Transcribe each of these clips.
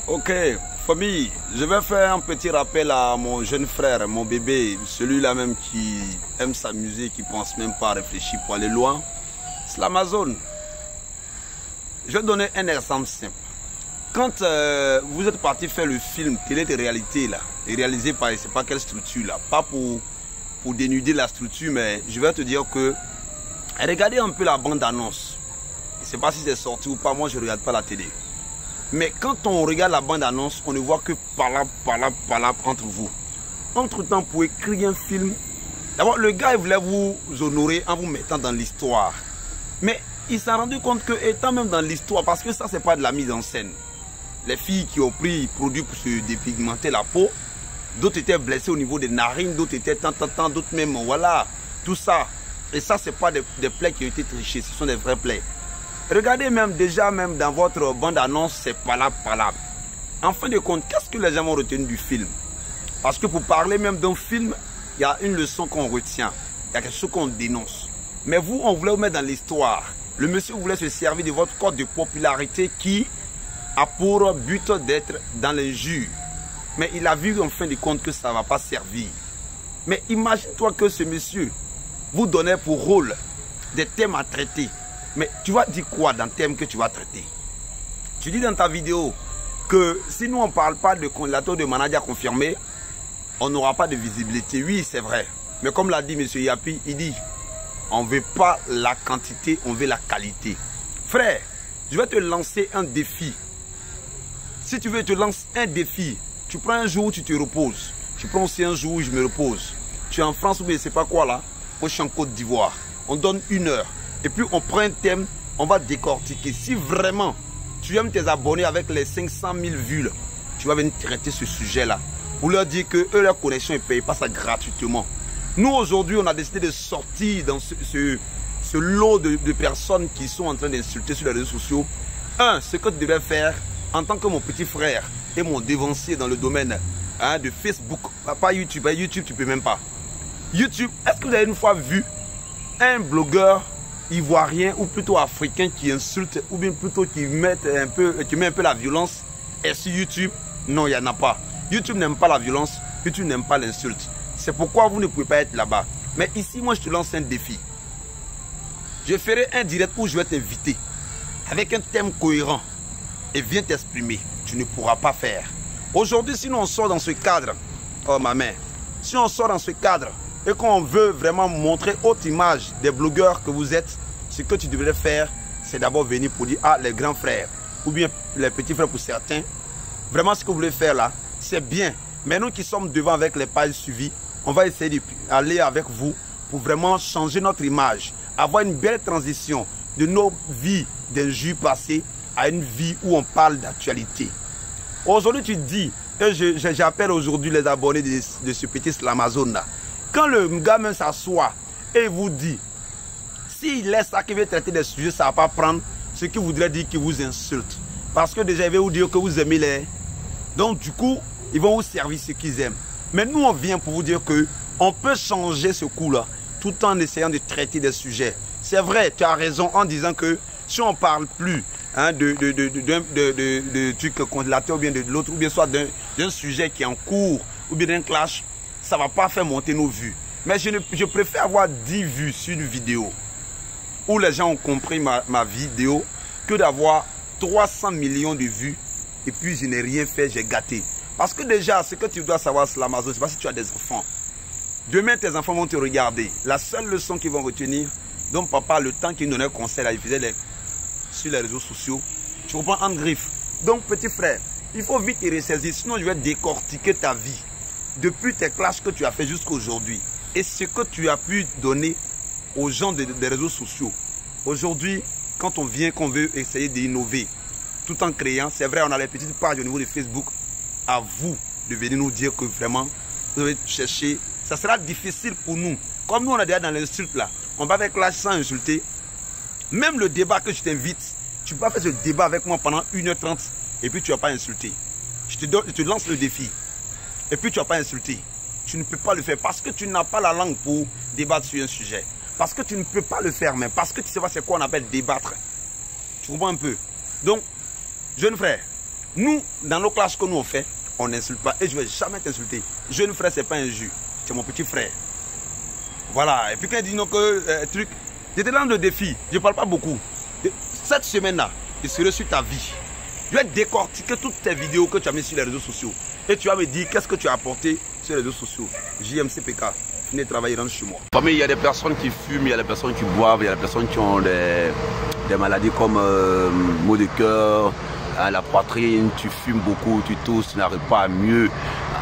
Ok, famille, je vais faire un petit rappel à mon jeune frère, mon bébé, celui-là même qui aime s'amuser, qui pense même pas à réfléchir pour aller loin. C'est l'Amazon. Je vais donner un exemple simple. Quand vous êtes parti faire le film Télé de réalité là, et réalisé par je sais pas quelle structure là, pas pour dénuder la structure, mais je vais te dire que regardez un peu la bande-annonce. Je ne sais pas si c'est sorti ou pas, moi je ne regarde pas la télé. Mais quand on regarde la bande-annonce, on ne voit que par là entre vous. Entre-temps, pour écrire un film, d'abord le gars il voulait vous honorer en vous mettant dans l'histoire. Mais il s'est rendu compte que étant même dans l'histoire, parce que ça c'est pas de la mise en scène. Les filles qui ont pris produits pour se dépigmenter la peau, d'autres étaient blessées au niveau des narines, d'autres étaient d'autres même, voilà, tout ça. Et ça c'est pas des plaies qui ont été trichées, ce sont des vrais plaies. Regardez même déjà même dans votre bande-annonce, c'est palable. En fin de compte, qu'est-ce que les gens ont retenu du film? Parce que pour parler même d'un film, il y a une leçon qu'on retient, il y a quelque chose qu'on dénonce. Mais vous, on voulait vous mettre dans l'histoire. Le monsieur voulait se servir de votre code de popularité qui a pour but d'être dans l'injure. Mais il a vu en fin de compte que ça ne va pas servir. Mais imagine-toi que ce monsieur vous donnait pour rôle des thèmes à traiter. Mais tu vas dire quoi dans le thème que tu vas traiter? Tu dis dans ta vidéo que si nous on ne parle pas de congélateur de manager confirmé, on n'aura pas de visibilité. Oui, c'est vrai. Mais comme l'a dit M. Yapi, il dit, on ne veut pas la quantité, on veut la qualité. Frère, je vais te lancer un défi. Si tu veux, je te lance un défi. Tu prends un jour où tu te reposes. Je prends aussi un jour où je me repose. Tu es en France ou je ne sais pas quoi là. Moi, je suis en Côte d'Ivoire. On donne 1 heure. Et puis on prend un thème, on va décortiquer. Si vraiment tu aimes tes abonnés avec les 500 000 vues, là, tu vas venir traiter ce sujet-là. Pour leur dire que eux, leur connexion, ils ne payent pas ça gratuitement. Nous, aujourd'hui, on a décidé de sortir dans ce lot de personnes qui sont en train d'insulter sur les réseaux sociaux. Ce que tu devais faire en tant que mon petit frère et mon dévancier dans le domaine de Facebook. Pas YouTube. YouTube, tu ne peux même pas. YouTube, est-ce que vous avez une fois vu un blogueur ivoirien ou plutôt africain qui insulte ou bien plutôt qui met un peu la violence sur YouTube? Non, il n'y en a pas. YouTube n'aime pas la violence, YouTube n'aime pas l'insulte. C'est pourquoi vous ne pouvez pas être là-bas. Mais ici, moi, je te lance un défi. Je ferai un direct où je vais t'inviter avec un thème cohérent et viens t'exprimer. Tu ne pourras pas faire. Aujourd'hui, si nous on sort dans ce cadre, oh ma mère, si on sort dans ce cadre et qu'on veut vraiment montrer autre image des blogueurs que vous êtes, ce que tu devrais faire, c'est d'abord venir pour dire, ah, les grands frères, ou bien les petits frères pour certains, vraiment ce que vous voulez faire là, c'est bien. Mais nous qui sommes devant avec les pages suivies, on va essayer d'aller avec vous pour vraiment changer notre image, avoir une belle transition de nos vies d'injures passées à une vie où on parle d'actualité. Aujourd'hui, tu te dis, et j'appelle aujourd'hui les abonnés de ce petit Amazon là. Quand le gars même s'assoit et vous dit, s'il laisse ça qui veut traiter des sujets, ça ne va pas prendre ce qui voudrait dire qu'il vous insulte. Parce que déjà, il va vous dire que vous aimez les... Donc du coup, ils vont vous servir ce qu'ils aiment. Mais nous, on vient pour vous dire qu'on peut changer ce coup-là tout en essayant de traiter des sujets. C'est vrai, tu as raison en disant que si on ne parle plus de trucs congélateurs ou bien de l'autre, ou bien soit d'un sujet qui est en cours, ou bien d'un clash, ça ne va pas faire monter nos vues. Mais je préfère avoir 10 vues sur une vidéo où les gens ont compris ma vidéo que d'avoir 300 millions de vues et puis je n'ai rien fait, j'ai gâté. Parce que déjà, ce que tu dois savoir sur l'Amazon, c'est pas si tu as des enfants. Demain, tes enfants vont te regarder. La seule leçon qu'ils vont retenir, donc papa, le temps qu'il donnait conseil, il faisait sur les réseaux sociaux, tu reprends en griffe. Donc petit frère, il faut vite y ressaisir, sinon je vais décortiquer ta vie. Depuis tes classes que tu as fait jusqu'à aujourd'hui et ce que tu as pu donner aux gens des réseaux sociaux. Aujourd'hui, quand on vient, qu'on veut essayer d'innover, tout en créant, c'est vrai, on a les petites pages au niveau de Facebook, à vous de venir nous dire que vraiment, vous devez chercher. Ça sera difficile pour nous. Comme nous, on est déjà dans l'insulte là, on va avec l'âge sans insulter. Même le débat que je t'invite, tu peux pas faire ce débat avec moi pendant 1h30 et puis tu vas pas insulter. Je te lance le défi. Et puis tu vas pas insulter. Tu ne peux pas le faire parce que tu n'as pas la langue pour débattre sur un sujet. Parce que tu ne peux pas le faire même. Parce que tu sais pas c'est quoi on appelle débattre. Tu comprends un peu? Donc, jeune frère, Nous, dans nos classes que nous on fait, on n'insulte pas. Et je ne vais jamais t'insulter. Jeune frère, ce n'est pas un jus. C'est mon petit frère. Voilà. Et puis quand il dit non que truc, j'étais dans le défi. Je ne parle pas beaucoup. Cette semaine-là, je serai sur ta vie. Je vais décortiquer toutes tes vidéos que tu as mises sur les réseaux sociaux. Et tu vas me dire qu'est-ce que tu as apporté sur les réseaux sociaux. JMCPK. Venez travailler dans chez moi. Famille, il y a des personnes qui fument, il y a des personnes qui boivent, il y a des personnes qui ont des maladies comme maux de cœur, la poitrine, tu fumes beaucoup, tu tousses, tu n'arrives pas à mieux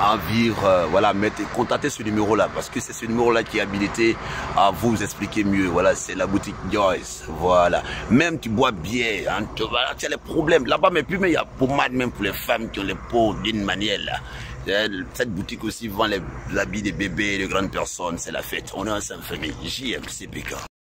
en vivre. Voilà, contactez ce numéro-là parce que c'est ce numéro-là qui est habilité à vous expliquer mieux. Voilà, c'est la boutique Joyce. Voilà. Même tu bois bien, hein, tu as les problèmes. Là-bas, mais plus, mais il y a pommade même pour les femmes qui ont les peaux d'une manière là. Cette boutique aussi vend les habits des bébés et de grandes personnes. C'est la fête. On est ensemble famille. JMCPK.